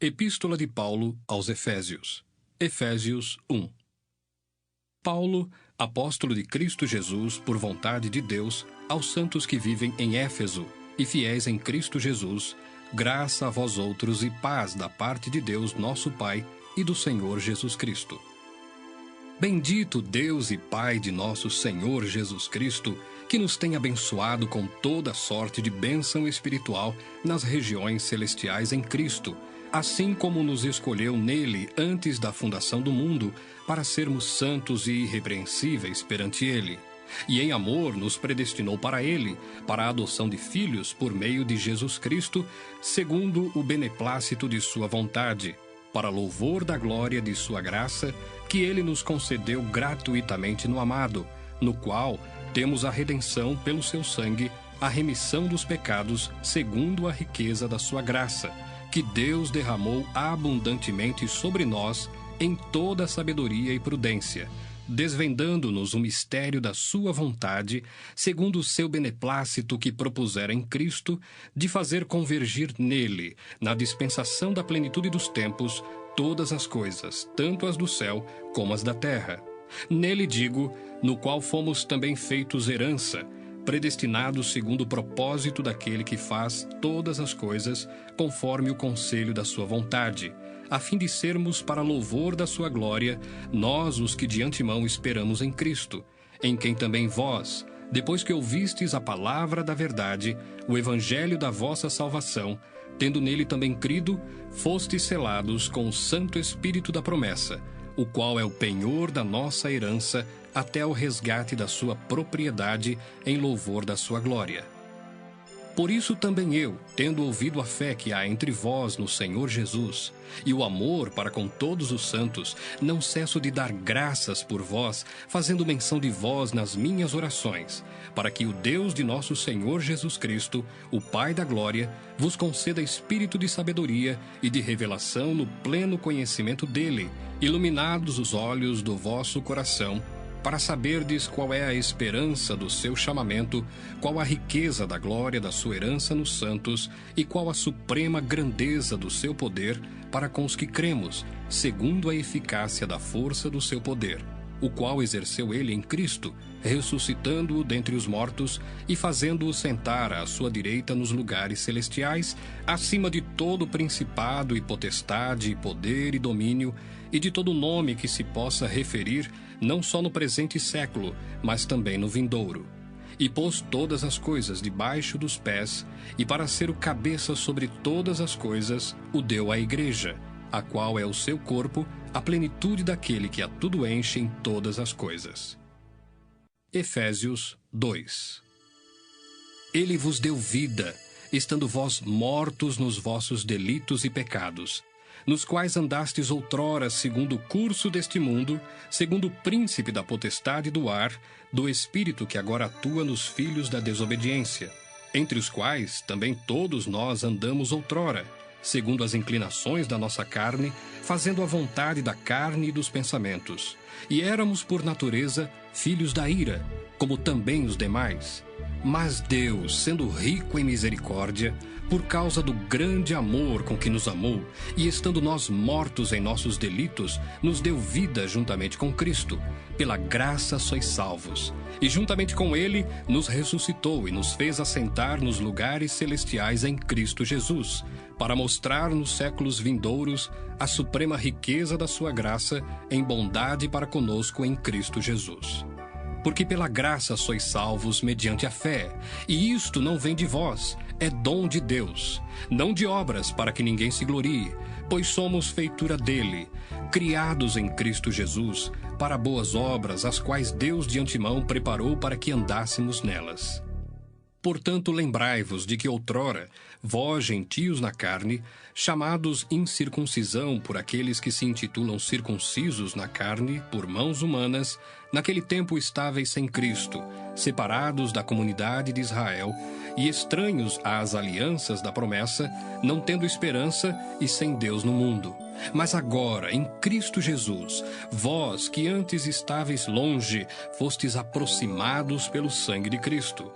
Epístola de Paulo aos Efésios. Efésios 1. Paulo, apóstolo de Cristo Jesus, por vontade de Deus, aos santos que vivem em Éfeso e fiéis em Cristo Jesus, graça a vós outros e paz da parte de Deus nosso Pai e do Senhor Jesus Cristo. Bendito Deus e Pai de nosso Senhor Jesus Cristo, que nos tem abençoado com toda sorte de bênção espiritual nas regiões celestiais em Cristo, assim como nos escolheu nele antes da fundação do mundo, para sermos santos e irrepreensíveis perante ele. E em amor nos predestinou para ele, para a adoção de filhos por meio de Jesus Cristo, segundo o beneplácito de sua vontade, para louvor da glória de sua graça, que ele nos concedeu gratuitamente no amado, no qual temos a redenção pelo seu sangue, a remissão dos pecados, segundo a riqueza da sua graça, que Deus derramou abundantemente sobre nós em toda sabedoria e prudência, desvendando-nos o mistério da sua vontade, segundo o seu beneplácito que propusera em Cristo, de fazer convergir nele, na dispensação da plenitude dos tempos, todas as coisas, tanto as do céu como as da terra. Nele digo, no qual fomos também feitos herança, predestinados segundo o propósito daquele que faz todas as coisas, conforme o conselho da sua vontade, a fim de sermos para louvor da sua glória, nós os que de antemão esperamos em Cristo, em quem também vós, depois que ouvistes a palavra da verdade, o evangelho da vossa salvação, tendo nele também crido, fostes selados com o Santo Espírito da promessa, o qual é o penhor da nossa herança até o resgate da sua propriedade em louvor da sua glória. Por isso também eu, tendo ouvido a fé que há entre vós no Senhor Jesus, e o amor para com todos os santos, não cesso de dar graças por vós, fazendo menção de vós nas minhas orações, para que o Deus de nosso Senhor Jesus Cristo, o Pai da glória, vos conceda espírito de sabedoria e de revelação no pleno conhecimento dele, iluminados os olhos do vosso coração, para saberdes qual é a esperança do seu chamamento, qual a riqueza da glória da sua herança nos santos, e qual a suprema grandeza do seu poder para com os que cremos, segundo a eficácia da força do seu poder, o qual exerceu ele em Cristo, ressuscitando-o dentre os mortos e fazendo-o sentar à sua direita nos lugares celestiais, acima de todo principado e potestade, e poder e domínio, e de todo nome que se possa referir, não só no presente século, mas também no vindouro. E pôs todas as coisas debaixo dos pés, e para ser o cabeça sobre todas as coisas, o deu à igreja, a qual é o seu corpo, a plenitude daquele que a tudo enche em todas as coisas. Efésios 2. Ele vos deu vida, estando vós mortos nos vossos delitos e pecados, nos quais andastes outrora segundo o curso deste mundo, segundo o príncipe da potestade do ar, do espírito que agora atua nos filhos da desobediência, entre os quais também todos nós andamos outrora, segundo as inclinações da nossa carne, fazendo a vontade da carne e dos pensamentos. E éramos, por natureza, filhos da ira, como também os demais. Mas Deus, sendo rico em misericórdia, por causa do grande amor com que nos amou, e estando nós mortos em nossos delitos, nos deu vida juntamente com Cristo. Pela graça sois salvos. E juntamente com ele nos ressuscitou e nos fez assentar nos lugares celestiais em Cristo Jesus, para mostrar nos séculos vindouros a suprema riqueza da sua graça em bondade para conosco em Cristo Jesus. Porque pela graça sois salvos mediante a fé, e isto não vem de vós, é dom de Deus, não de obras para que ninguém se glorie, pois somos feitura dele, criados em Cristo Jesus, para boas obras, as quais Deus de antemão preparou para que andássemos nelas. Portanto, lembrai-vos de que outrora, vós, gentios na carne, chamados incircuncisão por aqueles que se intitulam circuncisos na carne, por mãos humanas, naquele tempo estáveis sem Cristo, separados da comunidade de Israel e estranhos às alianças da promessa, não tendo esperança e sem Deus no mundo. Mas agora, em Cristo Jesus, vós que antes estáveis longe, fostes aproximados pelo sangue de Cristo.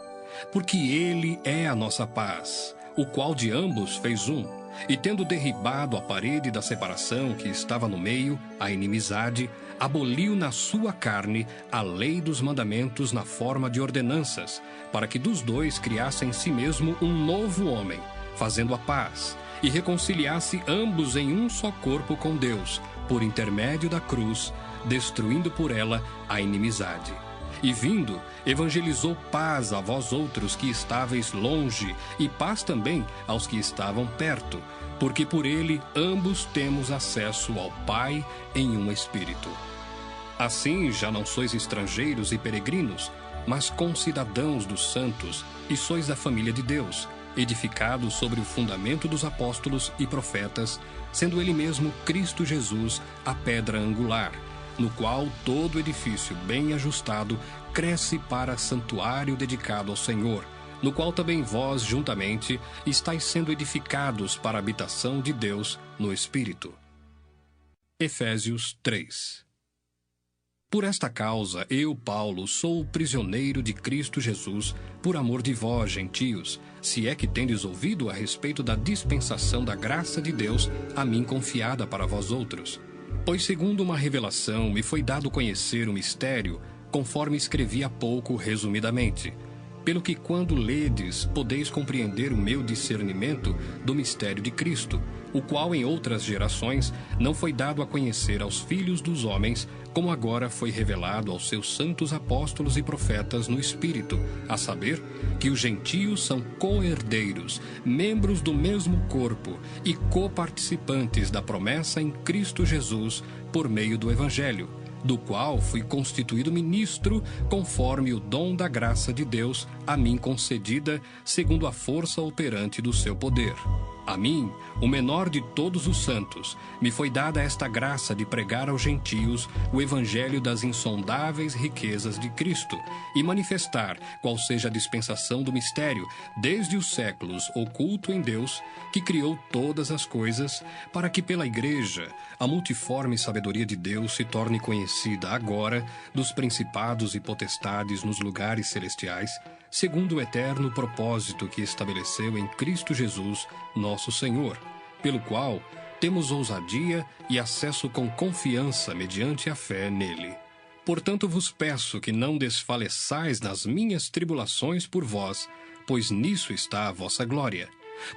Porque ele é a nossa paz, o qual de ambos fez um, E tendo derribado a parede da separação que estava no meio, a inimizade, aboliu na sua carne a lei dos mandamentos na forma de ordenanças, para que dos dois criasse em si mesmo um novo homem, fazendo a paz, e reconciliasse ambos em um só corpo com Deus, por intermédio da cruz, destruindo por ela a inimizade. E vindo, evangelizou paz a vós outros que estáveis longe, e paz também aos que estavam perto, porque por ele ambos temos acesso ao Pai em um Espírito. Assim já não sois estrangeiros e peregrinos, mas concidadãos dos santos, e sois da família de Deus, edificados sobre o fundamento dos apóstolos e profetas, sendo ele mesmo Cristo Jesus a pedra angular, no qual todo edifício bem ajustado cresce para santuário dedicado ao Senhor, no qual também vós, juntamente, estáis sendo edificados para a habitação de Deus no Espírito. Efésios 3. Por esta causa, eu, Paulo, sou o prisioneiro de Cristo Jesus, por amor de vós, gentios, se é que tendes ouvido a respeito da dispensação da graça de Deus a mim confiada para vós outros. Pois segundo uma revelação me foi dado conhecer o mistério, conforme escrevi há pouco resumidamente. Pelo que quando ledes, podeis compreender o meu discernimento do mistério de Cristo, o qual em outras gerações não foi dado a conhecer aos filhos dos homens, como agora foi revelado aos seus santos apóstolos e profetas no Espírito, a saber, que os gentios são co-herdeiros, membros do mesmo corpo e coparticipantes da promessa em Cristo Jesus por meio do Evangelho, do qual fui constituído ministro conforme o dom da graça de Deus a mim concedida, segundo a força operante do seu poder. A mim, o menor de todos os santos, me foi dada esta graça de pregar aos gentios o evangelho das insondáveis riquezas de Cristo e manifestar qual seja a dispensação do mistério, desde os séculos oculto em Deus, que criou todas as coisas, para que pela Igreja a multiforme sabedoria de Deus se torne conhecida agora dos principados e potestades nos lugares celestiais, segundo o eterno propósito que estabeleceu em Cristo Jesus, nosso Senhor, pelo qual temos ousadia e acesso com confiança mediante a fé nele. Portanto vos peço que não desfaleçais nas minhas tribulações por vós, pois nisso está a vossa glória.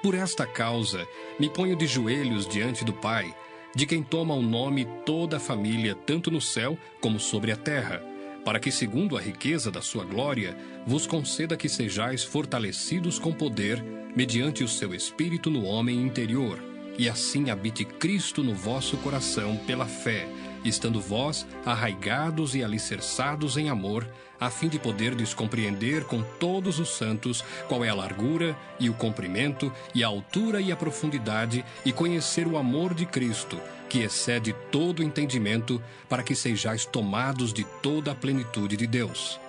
Por esta causa me ponho de joelhos diante do Pai, de quem toma o nome toda a família, tanto no céu como sobre a terra, para que, segundo a riqueza da sua glória, vos conceda que sejais fortalecidos com poder, mediante o seu Espírito no homem interior, e assim habite Cristo no vosso coração pela fé, estando vós arraigados e alicerçados em amor, a fim de poderdes compreender com todos os santos qual é a largura e o comprimento e a altura e a profundidade, e conhecer o amor de Cristo, que excede todo entendimento, para que sejais tomados de toda a plenitude de Deus.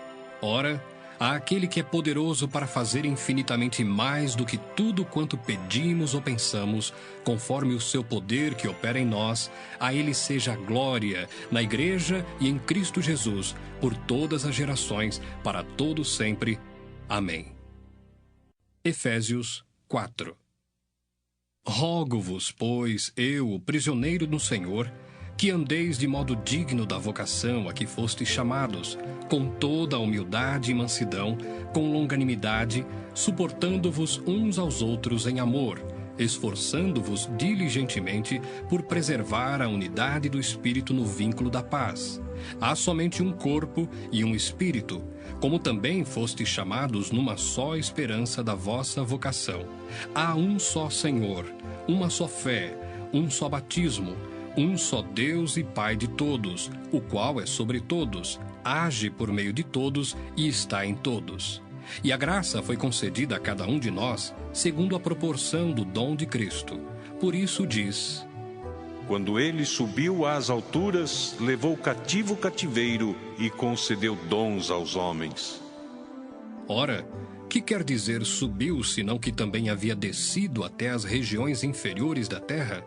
Ora, há aquele que é poderoso para fazer infinitamente mais do que tudo quanto pedimos ou pensamos, conforme o seu poder que opera em nós, a ele seja a glória, na Igreja e em Cristo Jesus, por todas as gerações, para todo sempre. Amém. Efésios 4. Rogo-vos, pois, eu, o prisioneiro no Senhor, que andeis de modo digno da vocação a que fostes chamados, com toda a humildade e mansidão, com longanimidade, suportando-vos uns aos outros em amor, esforçando-vos diligentemente por preservar a unidade do Espírito no vínculo da paz. Há somente um corpo e um Espírito, como também fostes chamados numa só esperança da vossa vocação. Há um só Senhor, uma só fé, um só batismo, um só Deus e Pai de todos, o qual é sobre todos, age por meio de todos e está em todos. E a graça foi concedida a cada um de nós, segundo a proporção do dom de Cristo. Por isso diz: quando ele subiu às alturas, levou cativo o cativeiro e concedeu dons aos homens. Ora, que quer dizer subiu, senão que também havia descido até as regiões inferiores da terra?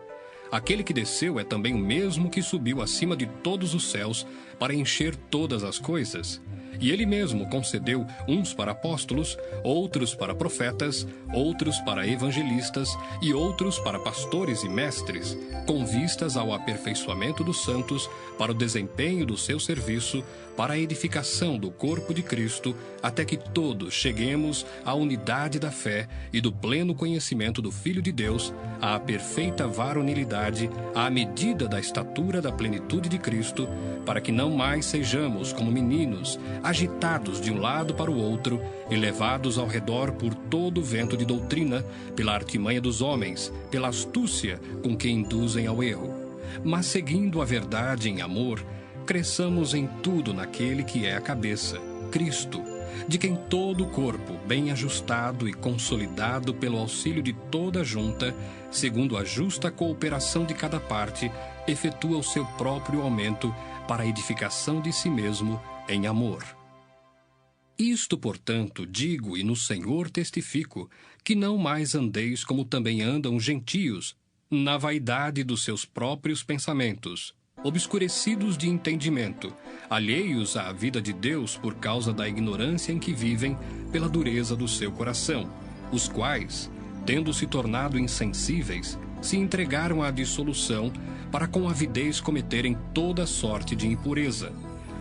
Aquele que desceu é também o mesmo que subiu acima de todos os céus para encher todas as coisas. E ele mesmo concedeu uns para apóstolos, outros para profetas, outros para evangelistas e outros para pastores e mestres, com vistas ao aperfeiçoamento dos santos, para o desempenho do seu serviço, para a edificação do corpo de Cristo, até que todos cheguemos à unidade da fé e do pleno conhecimento do Filho de Deus, à perfeita varonilidade, à medida da estatura da plenitude de Cristo, para que não mais sejamos como meninos, agitados de um lado para o outro e levados ao redor por todo o vento de doutrina, pela artimanha dos homens, pela astúcia com que induzem ao erro. Mas seguindo a verdade em amor, cresçamos em tudo naquele que é a cabeça, Cristo, de quem todo o corpo, bem ajustado e consolidado pelo auxílio de toda a junta, segundo a justa cooperação de cada parte, efetua o seu próprio aumento para a edificação de si mesmo em amor. Isto, portanto, digo e no Senhor testifico, que não mais andeis como também andam os gentios, na vaidade dos seus próprios pensamentos, obscurecidos de entendimento, alheios à vida de Deus por causa da ignorância em que vivem, pela dureza do seu coração, os quais, tendo se tornado insensíveis, se entregaram à dissolução, para com avidez cometerem toda sorte de impureza.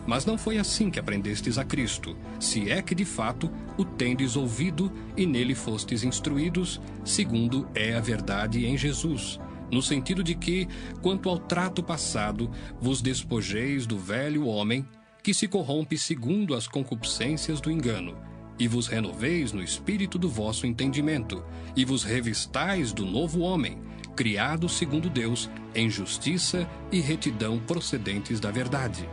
Mas não foi assim que aprendestes a Cristo, se é que de fato o tendes ouvido e nele fostes instruídos, segundo é a verdade em Jesus, no sentido de que, quanto ao trato passado, vos despojeis do velho homem, que se corrompe segundo as concupiscências do engano, e vos renoveis no espírito do vosso entendimento, e vos revistais do novo homem, criado segundo Deus, em justiça e retidão procedentes da verdade.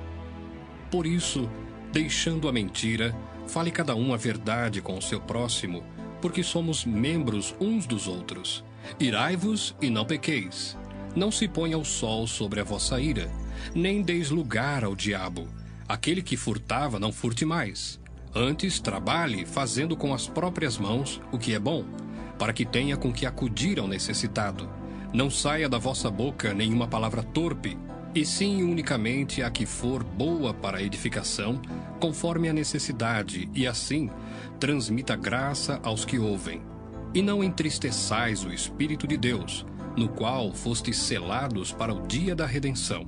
Por isso, deixando a mentira, fale cada um a verdade com o seu próximo, porque somos membros uns dos outros. Irai-vos e não pequeis. Não se ponha o sol sobre a vossa ira, nem deis lugar ao diabo. Aquele que furtava, não furte mais. Antes, trabalhe, fazendo com as próprias mãos o que é bom, para que tenha com que acudir ao necessitado. Não saia da vossa boca nenhuma palavra torpe, e sim unicamente a que for boa para a edificação, conforme a necessidade, e assim transmita graça aos que ouvem. E não entristeçais o Espírito de Deus, no qual fostes selados para o dia da redenção.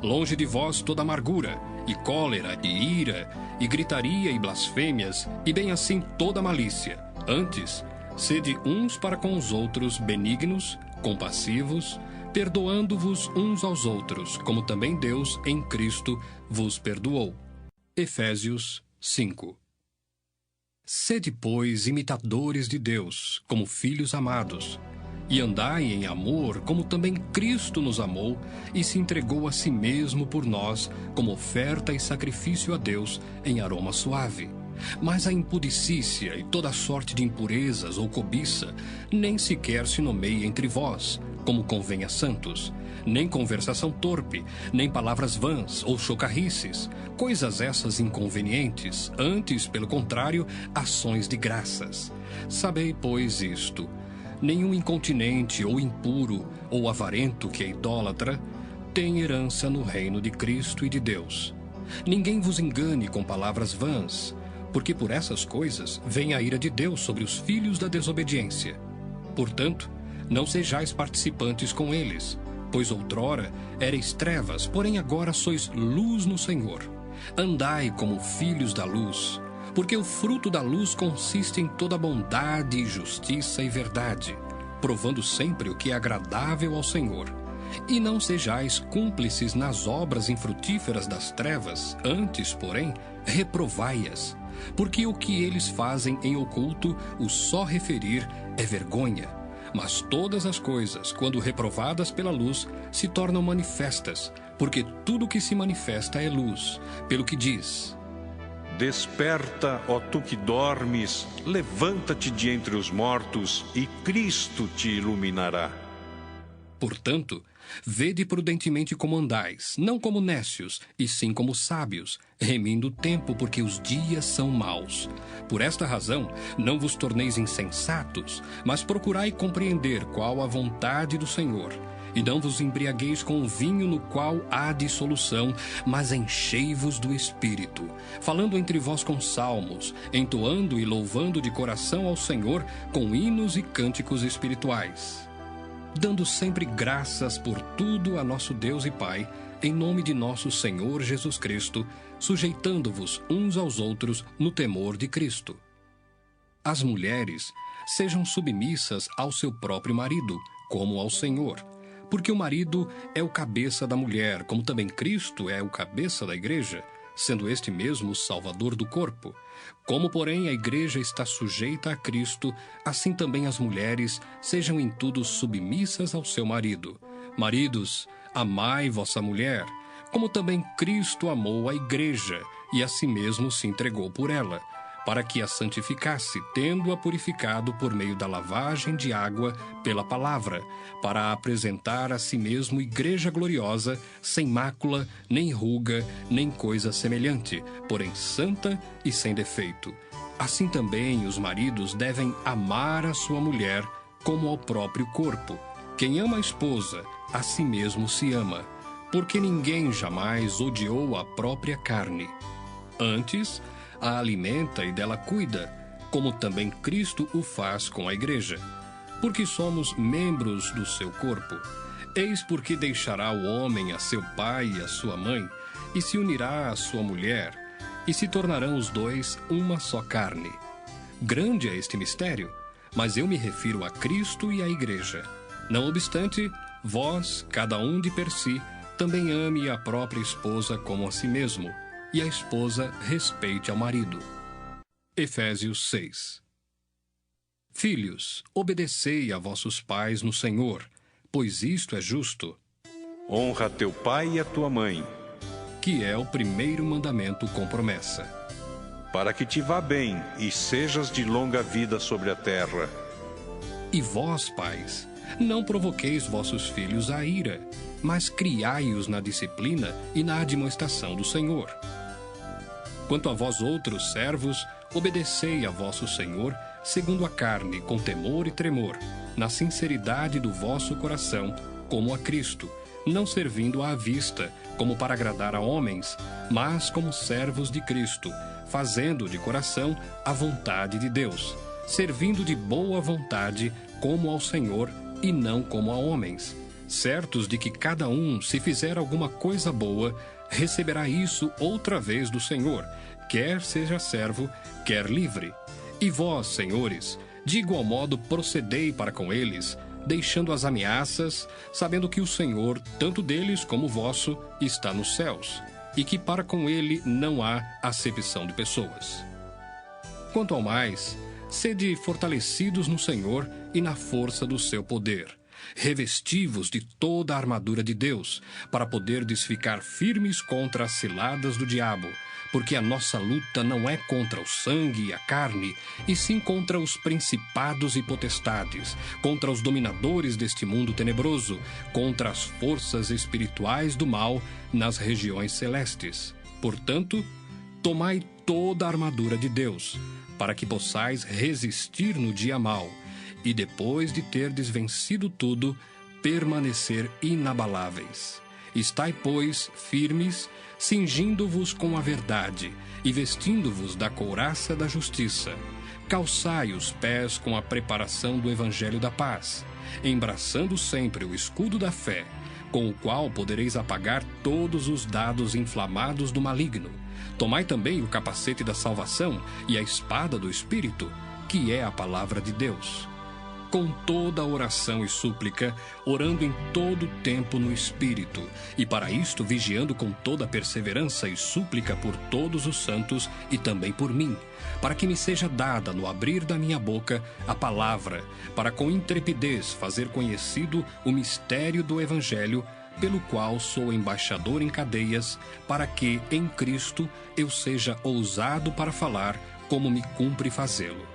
Longe de vós toda amargura, e cólera, e ira, e gritaria, e blasfêmias, e bem assim toda malícia. Antes, sede uns para com os outros benignos, compassivos, perdoando-vos uns aos outros, como também Deus, em Cristo, vos perdoou. Efésios 5. Sede, pois, imitadores de Deus, como filhos amados, e andai em amor, como também Cristo nos amou e se entregou a si mesmo por nós, como oferta e sacrifício a Deus em aroma suave. Mas a impudicícia e toda sorte de impurezas ou cobiça nem sequer se nomeia entre vós, como convém a santos, nem conversação torpe, nem palavras vãs ou chocarrices, coisas essas inconvenientes, antes, pelo contrário, ações de graças. Sabei, pois, isto: nenhum incontinente ou impuro ou avarento que é idólatra tem herança no reino de Cristo e de Deus. Ninguém vos engane com palavras vãs, porque por essas coisas vem a ira de Deus sobre os filhos da desobediência. Portanto, não sejais participantes com eles, pois outrora erais trevas, porém agora sois luz no Senhor. Andai como filhos da luz, porque o fruto da luz consiste em toda bondade, justiça e verdade, provando sempre o que é agradável ao Senhor. E não sejais cúmplices nas obras infrutíferas das trevas, antes, porém, reprovai-as, porque o que eles fazem em oculto, o só referir é vergonha. Mas todas as coisas, quando reprovadas pela luz, se tornam manifestas, porque tudo que se manifesta é luz, pelo que diz: Desperta, ó tu que dormes, levanta-te de entre os mortos, e Cristo te iluminará. Portanto, vede prudentemente como andais, não como nécios, e sim como sábios, remindo o tempo, porque os dias são maus. Por esta razão, não vos torneis insensatos, mas procurai compreender qual a vontade do Senhor. E não vos embriagueis com o vinho no qual há dissolução, mas enchei-vos do Espírito, falando entre vós com salmos, entoando e louvando de coração ao Senhor com hinos e cânticos espirituais, dando sempre graças por tudo a nosso Deus e Pai, em nome de nosso Senhor Jesus Cristo, sujeitando-vos uns aos outros no temor de Cristo. As mulheres sejam submissas ao seu próprio marido, como ao Senhor, porque o marido é o cabeça da mulher, como também Cristo é o cabeça da igreja, sendo este mesmo o Salvador do corpo. Como, porém, a igreja está sujeita a Cristo, assim também as mulheres sejam em tudo submissas ao seu marido. Maridos, amai vossa mulher, como também Cristo amou a igreja, e a si mesmo se entregou por ela, para que a santificasse, tendo-a purificado por meio da lavagem de água pela palavra, para a apresentar a si mesmo igreja gloriosa, sem mácula, nem ruga, nem coisa semelhante, porém santa e sem defeito. Assim também os maridos devem amar a sua mulher como ao próprio corpo. Quem ama a esposa, a si mesmo se ama, porque ninguém jamais odiou a própria carne. Antes, a alimenta e dela cuida, como também Cristo o faz com a igreja, porque somos membros do seu corpo. Eis porque deixará o homem a seu pai e a sua mãe, e se unirá à sua mulher, e se tornarão os dois uma só carne. Grande é este mistério, mas eu me refiro a Cristo e à igreja. Não obstante, vós, cada um de per si, também ame a própria esposa como a si mesmo, e a esposa respeite ao marido. Efésios 6. Filhos, obedecei a vossos pais no Senhor, pois isto é justo. Honra teu pai e a tua mãe, que é o primeiro mandamento com promessa, para que te vá bem e sejas de longa vida sobre a terra. E vós, pais, não provoqueis vossos filhos à ira, mas criai-os na disciplina e na admoestação do Senhor. Quanto a vós outros servos, obedecei a vosso Senhor, segundo a carne, com temor e tremor, na sinceridade do vosso coração, como a Cristo, não servindo à vista, como para agradar a homens, mas como servos de Cristo, fazendo de coração a vontade de Deus, servindo de boa vontade, como ao Senhor e não como a homens, certos de que cada um, se fizer alguma coisa boa, receberá isso outra vez do Senhor, quer seja servo, quer livre. E vós, senhores, de igual modo procedei para com eles, deixando as ameaças, sabendo que o Senhor, tanto deles como vosso, está nos céus, e que para com ele não há acepção de pessoas. Quanto ao mais, sede fortalecidos no Senhor e na força do seu poder. Revesti-vos de toda a armadura de Deus, para poderdes ficar firmes contra as ciladas do diabo, porque a nossa luta não é contra o sangue e a carne, e sim contra os principados e potestades, contra os dominadores deste mundo tenebroso, contra as forças espirituais do mal nas regiões celestes. Portanto, tomai toda a armadura de Deus, para que possais resistir no dia mau, e depois de terdes vencido tudo, permanecer inabaláveis. Estai, pois, firmes, cingindo-vos com a verdade e vestindo-vos da couraça da justiça. Calçai os pés com a preparação do evangelho da paz, embraçando sempre o escudo da fé, com o qual podereis apagar todos os dados inflamados do maligno. Tomai também o capacete da salvação e a espada do Espírito, que é a palavra de Deus. Com toda oração e súplica, orando em todo tempo no Espírito, e para isto vigiando com toda perseverança e súplica por todos os santos e também por mim, para que me seja dada no abrir da minha boca a palavra, para com intrepidez fazer conhecido o mistério do Evangelho, pelo qual sou embaixador em cadeias, para que, em Cristo, eu seja ousado para falar como me cumpre fazê-lo.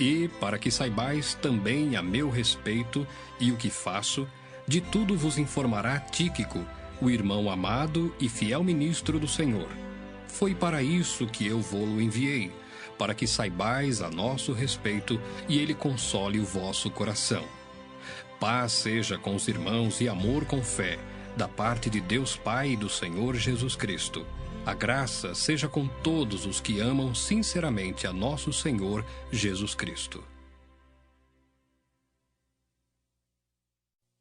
E, para que saibais também a meu respeito e o que faço, de tudo vos informará Tíquico, o irmão amado e fiel ministro do Senhor. Foi para isso que eu vô-lo enviei, para que saibais a nosso respeito e ele console o vosso coração. Paz seja com os irmãos e amor com fé, da parte de Deus Pai e do Senhor Jesus Cristo. A graça seja com todos os que amam sinceramente a nosso Senhor Jesus Cristo.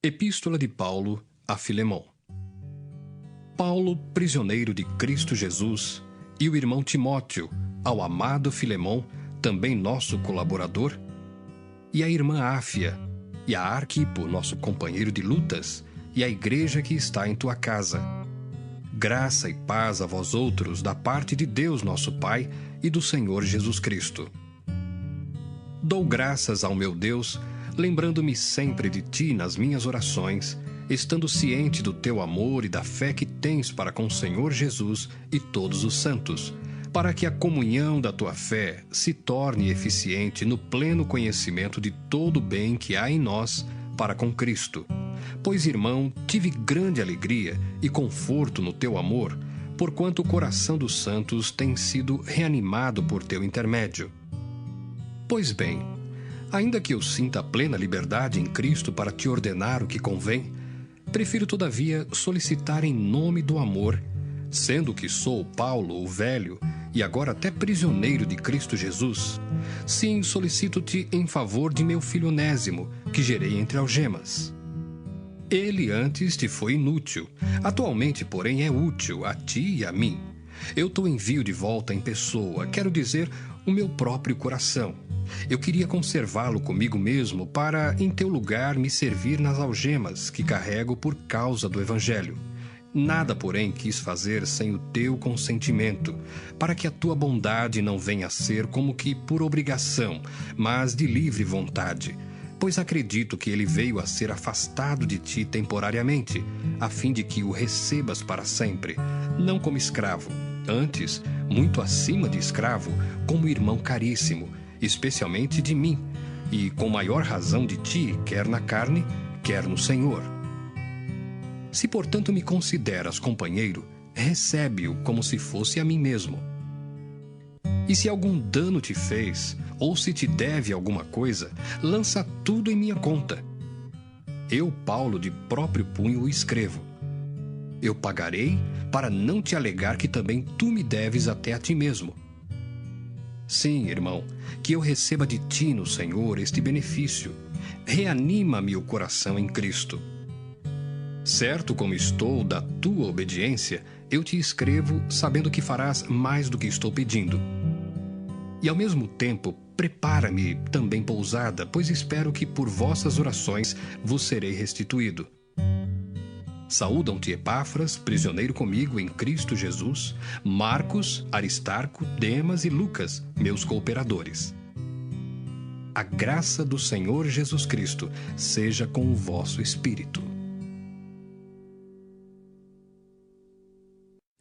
Epístola de Paulo a Filemão. Paulo, prisioneiro de Cristo Jesus, e o irmão Timóteo, ao amado Filemão, também nosso colaborador, e a irmã Áfia, e a Arquipo, nosso companheiro de lutas, e a igreja que está em tua casa. Graça e paz a vós outros, da parte de Deus nosso Pai e do Senhor Jesus Cristo. Dou graças ao meu Deus, lembrando-me sempre de ti nas minhas orações, estando ciente do teu amor e da fé que tens para com o Senhor Jesus e todos os santos, para que a comunhão da tua fé se torne eficiente no pleno conhecimento de todo o bem que há em nós para com Cristo. Pois, irmão, tive grande alegria e conforto no teu amor, porquanto o coração dos santos tem sido reanimado por teu intermédio. Pois bem, ainda que eu sinta plena liberdade em Cristo para te ordenar o que convém, prefiro todavia solicitar em nome do amor, sendo que sou Paulo, o velho, e agora até prisioneiro de Cristo Jesus, sim, solicito-te em favor de meu filho Onésimo, que gerei entre algemas. Ele antes te foi inútil, atualmente, porém, é útil a ti e a mim. Eu te envio de volta em pessoa, quero dizer, o meu próprio coração. Eu queria conservá-lo comigo mesmo para, em teu lugar, me servir nas algemas que carrego por causa do Evangelho. Nada, porém, quis fazer sem o teu consentimento, para que a tua bondade não venha a ser como que por obrigação, mas de livre vontade, pois acredito que ele veio a ser afastado de ti temporariamente, a fim de que o recebas para sempre, não como escravo, antes, muito acima de escravo, como irmão caríssimo, especialmente de mim, e com maior razão de ti, quer na carne, quer no Senhor. Se, portanto, me consideras companheiro, recebe-o como se fosse a mim mesmo. E se algum dano te fez, ou se te deve alguma coisa, lança tudo em minha conta. Eu, Paulo, de próprio punho o escrevo. Eu pagarei para não te alegar que também tu me deves até a ti mesmo. Sim, irmão, que eu receba de ti no Senhor este benefício. Reanima-me o coração em Cristo. Certo como estou da tua obediência, eu te escrevo sabendo que farás mais do que estou pedindo. E ao mesmo tempo, prepara-me também pousada, pois espero que por vossas orações vos serei restituído. Saúdam-te Epáfras, prisioneiro comigo em Cristo Jesus, Marcos, Aristarco, Demas e Lucas, meus cooperadores. A graça do Senhor Jesus Cristo seja com o vosso espírito.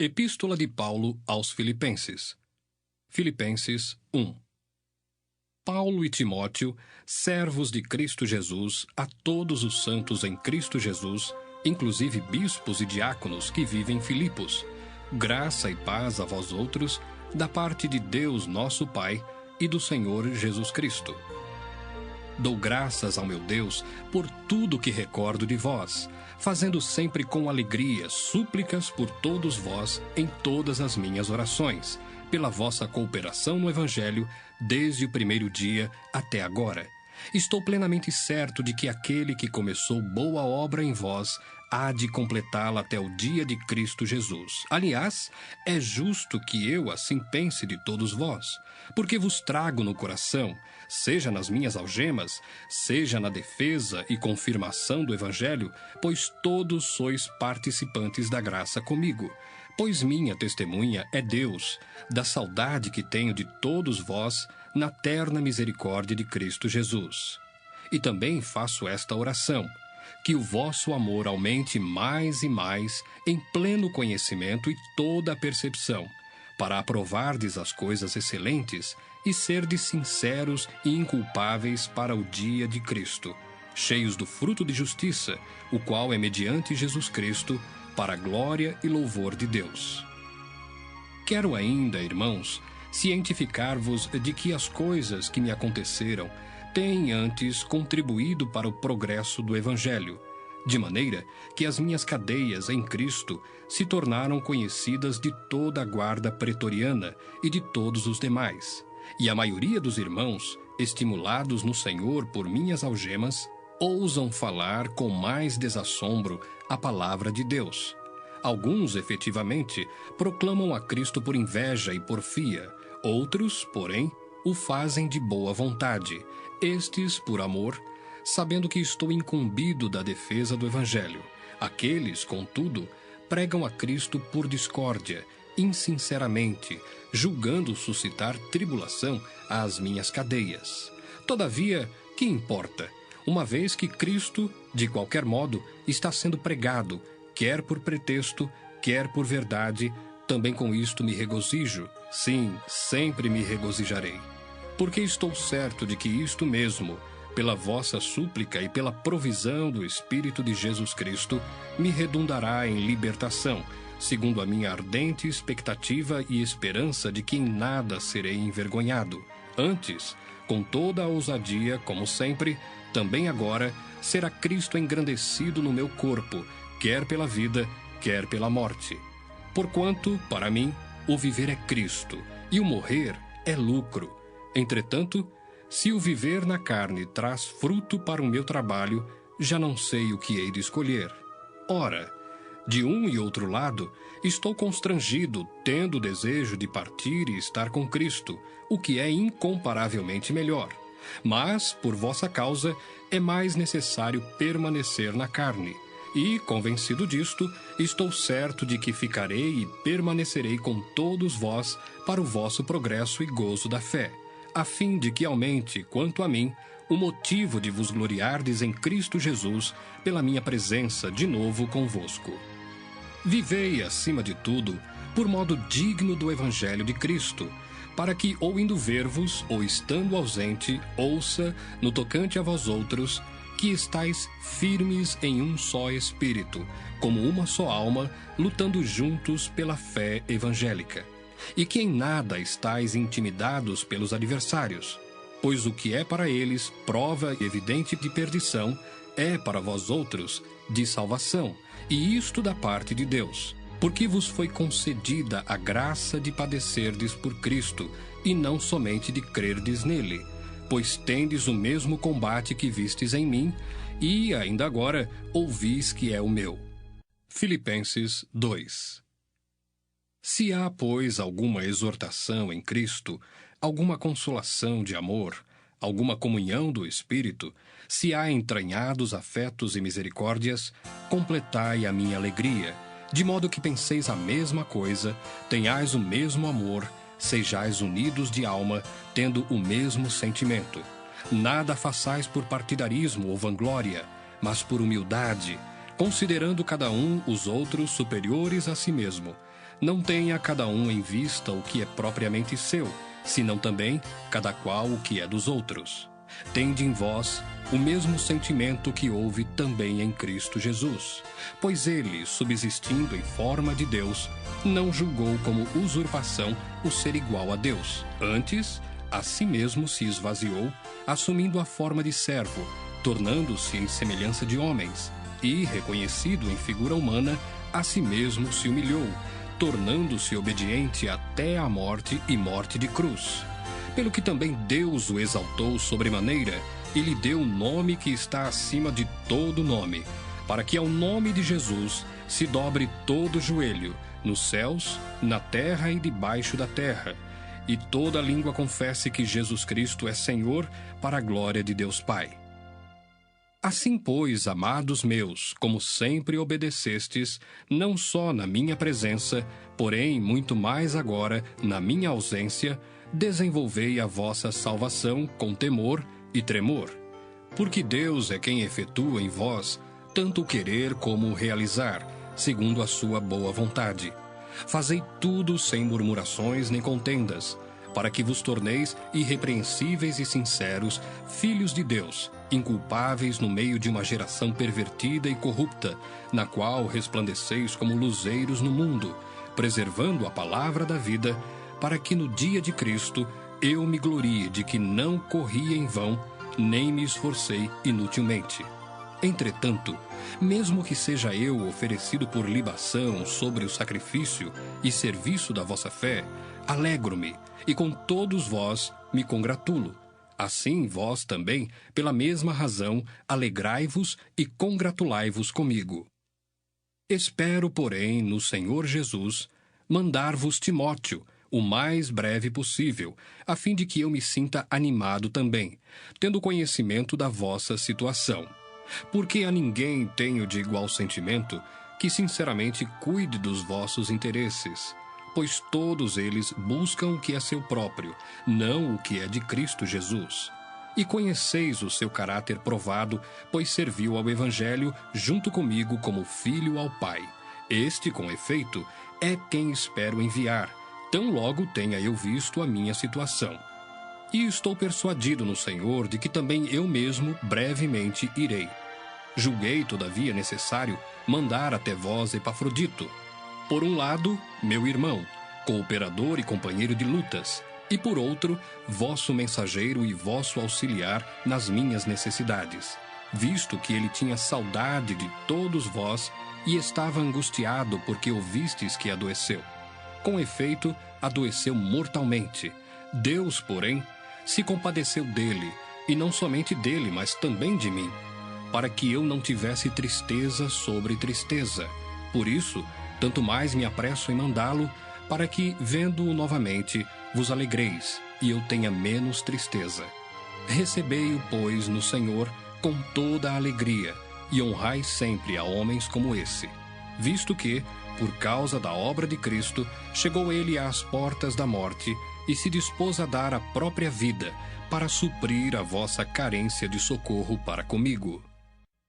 Epístola de Paulo aos Filipenses. Filipenses 1. Paulo e Timóteo, servos de Cristo Jesus, a todos os santos em Cristo Jesus, inclusive bispos e diáconos que vivem em Filipos, graça e paz a vós outros, da parte de Deus nosso Pai e do Senhor Jesus Cristo. Dou graças ao meu Deus por tudo que recordo de vós, fazendo sempre com alegria súplicas por todos vós em todas as minhas orações, pela vossa cooperação no Evangelho, desde o primeiro dia até agora. Estou plenamente certo de que aquele que começou boa obra em vós há de completá-la até o dia de Cristo Jesus. Aliás, é justo que eu assim pense de todos vós, porque vos trago no coração, seja nas minhas algemas, seja na defesa e confirmação do Evangelho, pois todos sois participantes da graça comigo. Pois minha testemunha é Deus, da saudade que tenho de todos vós, na terna misericórdia de Cristo Jesus. E também faço esta oração, que o vosso amor aumente mais e mais em pleno conhecimento e toda a percepção, para aprovardes as coisas excelentes e serdes sinceros e inculpáveis para o dia de Cristo, cheios do fruto de justiça, o qual é mediante Jesus Cristo, para a glória e louvor de Deus. Quero ainda, irmãos, cientificar-vos de que as coisas que me aconteceram têm antes contribuído para o progresso do Evangelho, de maneira que as minhas cadeias em Cristo se tornaram conhecidas de toda a guarda pretoriana e de todos os demais, e a maioria dos irmãos, estimulados no Senhor por minhas algemas, ousam falar com mais desassombro a palavra de Deus. Alguns, efetivamente, proclamam a Cristo por inveja e porfia, outros, porém, o fazem de boa vontade, estes por amor, sabendo que estou incumbido da defesa do Evangelho. Aqueles, contudo, pregam a Cristo por discórdia, insinceramente, julgando suscitar tribulação às minhas cadeias. Todavia, que importa? Uma vez que Cristo, de qualquer modo, está sendo pregado, quer por pretexto, quer por verdade, também com isto me regozijo. Sim, sempre me regozijarei. Porque estou certo de que isto mesmo, pela vossa súplica e pela provisão do Espírito de Jesus Cristo, me redundará em libertação, segundo a minha ardente expectativa e esperança de que em nada serei envergonhado. Antes, com toda a ousadia, como sempre, também agora, será Cristo engrandecido no meu corpo, quer pela vida, quer pela morte. Porquanto, para mim, o viver é Cristo, e o morrer é lucro. Entretanto, se o viver na carne traz fruto para o meu trabalho, já não sei o que hei de escolher. Ora, de um e outro lado, estou constrangido, tendo o desejo de partir e estar com Cristo, o que é incomparavelmente melhor. Mas, por vossa causa, é mais necessário permanecer na carne. E, convencido disto, estou certo de que ficarei e permanecerei com todos vós para o vosso progresso e gozo da fé, a fim de que aumente, quanto a mim, o motivo de vos gloriardes em Cristo Jesus pela minha presença de novo convosco. Vivei, acima de tudo, por modo digno do Evangelho de Cristo, para que, ou indo ver-vos, ou estando ausente, ouça, no tocante a vós outros, que estáis firmes em um só Espírito, como uma só alma, lutando juntos pela fé evangélica, e que em nada estáis intimidados pelos adversários, pois o que é para eles prova evidente de perdição, é para vós outros de salvação, e isto da parte de Deus, porque vos foi concedida a graça de padecerdes por Cristo, e não somente de crerdes nele, pois tendes o mesmo combate que vistes em mim, e, ainda agora, ouvis que é o meu. Filipenses 2. Se há, pois, alguma exortação em Cristo, alguma consolação de amor, alguma comunhão do Espírito, se há entranhados afetos e misericórdias, completai a minha alegria, de modo que penseis a mesma coisa, tenhais o mesmo amor, sejais unidos de alma, tendo o mesmo sentimento. Nada façais por partidarismo ou vanglória, mas por humildade, considerando cada um os outros superiores a si mesmo. Não tenha cada um em vista o que é propriamente seu, senão também cada qual o que é dos outros. Tende em vós o mesmo sentimento que houve também em Cristo Jesus, pois ele, subsistindo em forma de Deus, não julgou como usurpação o ser igual a Deus. Antes, a si mesmo se esvaziou, assumindo a forma de servo, tornando-se em semelhança de homens, e, reconhecido em figura humana, a si mesmo se humilhou, tornando-se obediente até a morte e morte de cruz. Pelo que também Deus o exaltou sobremaneira, e lhe deu o nome que está acima de todo nome, para que ao nome de Jesus se dobre todo o joelho, nos céus, na terra e debaixo da terra, e toda língua confesse que Jesus Cristo é Senhor, para a glória de Deus Pai. Assim, pois, amados meus, como sempre obedecestes, não só na minha presença, porém muito mais agora na minha ausência, desenvolvei a vossa salvação com temor e tremor. Porque Deus é quem efetua em vós tanto o querer como o realizar, segundo a sua boa vontade. Fazei tudo sem murmurações nem contendas, para que vos torneis irrepreensíveis e sinceros, filhos de Deus, inculpáveis no meio de uma geração pervertida e corrupta, na qual resplandeceis como luzeiros no mundo, preservando a palavra da vida, para que no dia de Cristo eu me glorie de que não corri em vão, nem me esforcei inutilmente. Entretanto, mesmo que seja eu oferecido por libação sobre o sacrifício e serviço da vossa fé, alegro-me, e com todos vós me congratulo. Assim vós também, pela mesma razão, alegrai-vos e congratulai-vos comigo. Espero, porém, no Senhor Jesus, mandar-vos Timóteo, o mais breve possível, a fim de que eu me sinta animado também, tendo conhecimento da vossa situação. Porque a ninguém tenho de igual sentimento que sinceramente cuide dos vossos interesses, pois todos eles buscam o que é seu próprio, não o que é de Cristo Jesus. E conheceis o seu caráter provado, pois serviu ao Evangelho junto comigo como filho ao Pai. Este, com efeito, é quem espero enviar, tão logo tenha eu visto a minha situação. E estou persuadido no Senhor de que também eu mesmo brevemente irei. Julguei, todavia, necessário mandar até vós Epafrodito. Por um lado, meu irmão, cooperador e companheiro de lutas, e por outro, vosso mensageiro e vosso auxiliar nas minhas necessidades, visto que ele tinha saudade de todos vós e estava angustiado porque ouvistes que adoeceu. Com efeito, adoeceu mortalmente. Deus, porém, se compadeceu dele, e não somente dele, mas também de mim, para que eu não tivesse tristeza sobre tristeza. Por isso, tanto mais me apresso em mandá-lo, para que, vendo-o novamente, vos alegreis, e eu tenha menos tristeza. Recebei-o, pois, no Senhor, com toda a alegria, e honrai sempre a homens como esse, visto que, por causa da obra de Cristo, chegou ele às portas da morte e se dispôs a dar a própria vida para suprir a vossa carência de socorro para comigo.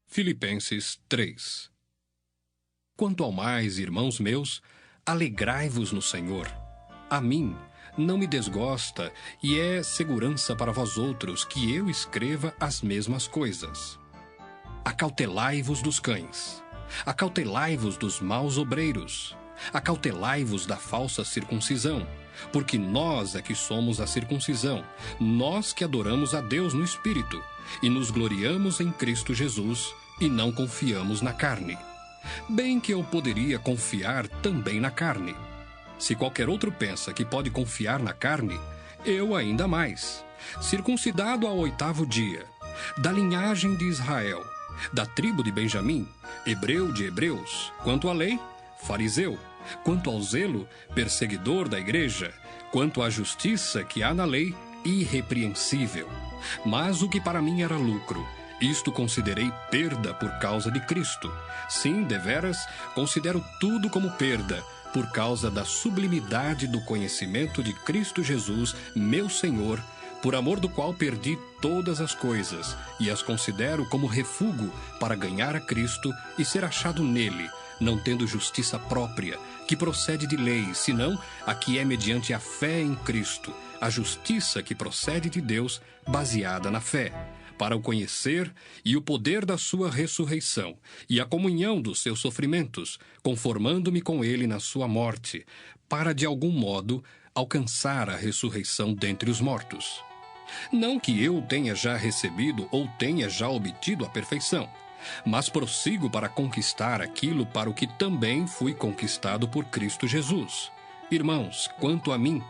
Filipenses 3. Quanto ao mais, irmãos meus, alegrai-vos no Senhor. A mim não me desgosta e é segurança para vós outros que eu escreva as mesmas coisas. Acautelai-vos dos cães. Acautelai-vos dos maus obreiros. Acautelai-vos da falsa circuncisão, porque nós é que somos a circuncisão, nós que adoramos a Deus no Espírito, e nos gloriamos em Cristo Jesus, e não confiamos na carne. Bem que eu poderia confiar também na carne. Se qualquer outro pensa que pode confiar na carne, eu ainda mais. Circuncidado ao 8º dia, da linhagem de Israel, da tribo de Benjamim, hebreu de hebreus, quanto à lei, fariseu, quanto ao zelo, perseguidor da igreja, quanto à justiça que há na lei, irrepreensível. Mas o que para mim era lucro, isto considerei perda por causa de Cristo. Sim, deveras, considero tudo como perda, por causa da sublimidade do conhecimento de Cristo Jesus, meu Senhor, por amor do qual perdi todas as coisas, e as considero como refúgio para ganhar a Cristo e ser achado nele, não tendo justiça própria, que procede de lei, senão a que é mediante a fé em Cristo, a justiça que procede de Deus, baseada na fé, para o conhecer e o poder da sua ressurreição, e a comunhão dos seus sofrimentos, conformando-me com ele na sua morte, para, de algum modo, alcançar a ressurreição dentre os mortos. Não que eu tenha já recebido ou tenha já obtido a perfeição, mas prossigo para conquistar aquilo para o que também fui conquistado por Cristo Jesus. Irmãos, quanto a mim,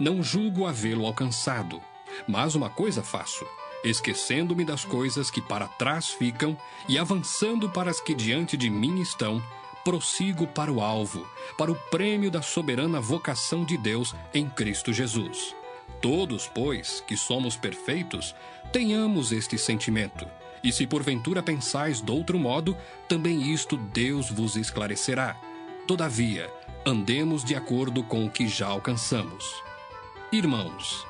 não julgo havê-lo alcançado, mas uma coisa faço, esquecendo-me das coisas que para trás ficam e avançando para as que diante de mim estão, prossigo para o alvo, para o prêmio da soberana vocação de Deus em Cristo Jesus. Todos, pois, que somos perfeitos, tenhamos este sentimento. E se porventura pensais de outro modo, também isto Deus vos esclarecerá. Todavia, andemos de acordo com o que já alcançamos. Irmãos,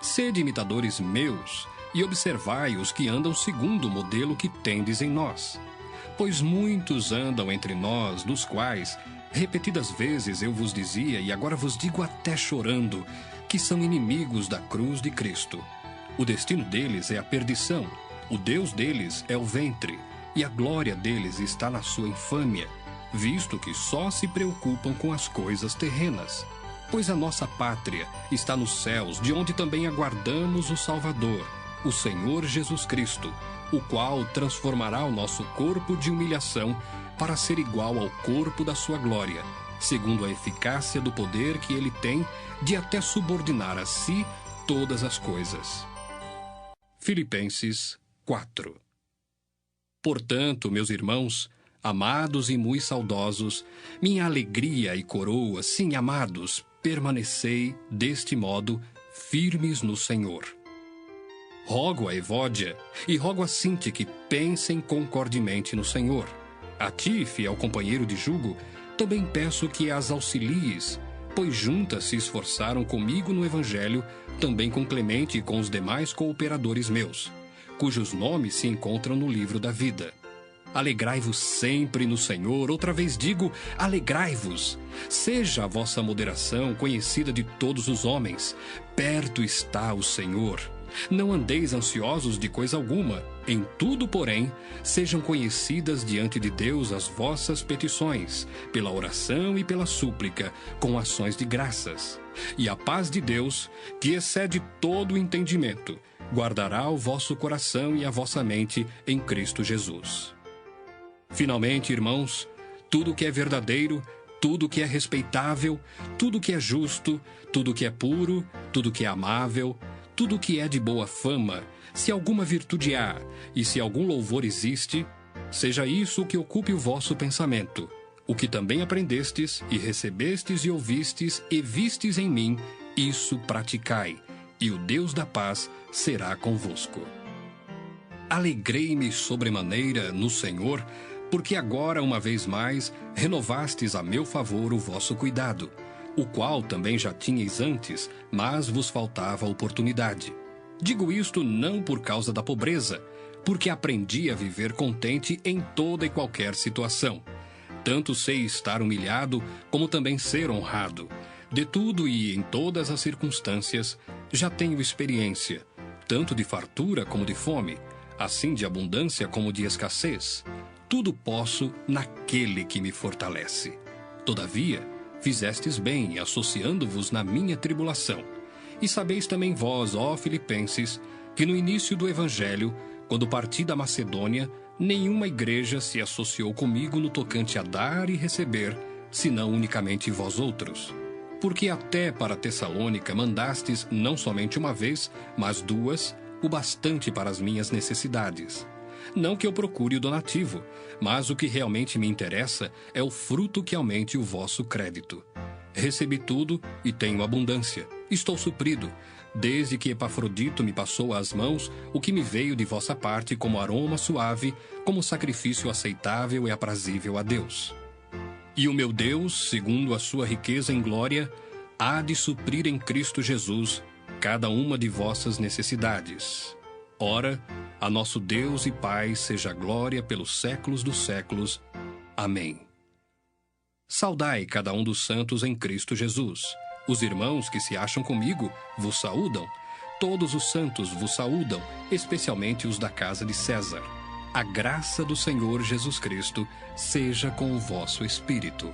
sede imitadores meus e observai os que andam segundo o modelo que tendes em nós. Pois muitos andam entre nós, dos quais, repetidas vezes eu vos dizia, e agora vos digo até chorando, que são inimigos da cruz de Cristo. O destino deles é a perdição, o Deus deles é o ventre, e a glória deles está na sua infâmia, visto que só se preocupam com as coisas terrenas. Pois a nossa pátria está nos céus, de onde também aguardamos o Salvador, o Senhor Jesus Cristo, o qual transformará o nosso corpo de humilhação para ser igual ao corpo da sua glória, segundo a eficácia do poder que ele tem de até subordinar a si todas as coisas. Filipenses 4. Portanto, meus irmãos, amados e muito saudosos, minha alegria e coroa, sim, amados, permanecei, deste modo, firmes no Senhor. Rogo a Evódia e rogo a Sinti que pensem concordemente no Senhor. A ti, fiel companheiro de jugo, também peço que as auxilies, pois juntas se esforçaram comigo no Evangelho, também com Clemente e com os demais cooperadores meus, cujos nomes se encontram no livro da vida. Alegrai-vos sempre no Senhor, outra vez digo, alegrai-vos. Seja a vossa moderação conhecida de todos os homens. Perto está o Senhor. Não andeis ansiosos de coisa alguma. Em tudo, porém, sejam conhecidas diante de Deus as vossas petições, pela oração e pela súplica, com ações de graças. E a paz de Deus, que excede todo o entendimento, guardará o vosso coração e a vossa mente em Cristo Jesus. Finalmente, irmãos, tudo que é verdadeiro, tudo que é respeitável, tudo que é justo, tudo que é puro, tudo que é amável, tudo que é de boa fama, se alguma virtude há e se algum louvor existe, seja isso o que ocupe o vosso pensamento, o que também aprendestes e recebestes e ouvistes e vistes em mim, isso praticai, e o Deus da paz será convosco. Alegrei-me sobremaneira no Senhor, porque agora, uma vez mais, renovastes a meu favor o vosso cuidado, o qual também já tinhais antes, mas vos faltava oportunidade. Digo isto não por causa da pobreza, porque aprendi a viver contente em toda e qualquer situação. Tanto sei estar humilhado, como também ser honrado. De tudo e em todas as circunstâncias, já tenho experiência, tanto de fartura como de fome, assim de abundância como de escassez. Tudo posso naquele que me fortalece. Todavia, fizestes bem, associando-vos na minha tribulação. E sabeis também vós, ó Filipenses, que no início do Evangelho, quando parti da Macedônia, nenhuma igreja se associou comigo no tocante a dar e receber, senão unicamente vós outros. Porque até para Tessalônica mandastes não somente uma vez, mas duas, o bastante para as minhas necessidades. Não que eu procure o donativo, mas o que realmente me interessa é o fruto que aumente o vosso crédito. Recebi tudo e tenho abundância. Estou suprido, desde que Epafrodito me passou às mãos o que me veio de vossa parte como aroma suave, como sacrifício aceitável e aprazível a Deus. E o meu Deus, segundo a sua riqueza em glória, há de suprir em Cristo Jesus cada uma de vossas necessidades. Ora, a nosso Deus e Pai seja glória pelos séculos dos séculos. Amém. Saudai cada um dos santos em Cristo Jesus. Os irmãos que se acham comigo vos saúdam. Todos os santos vos saúdam, especialmente os da casa de César. A graça do Senhor Jesus Cristo seja com o vosso espírito.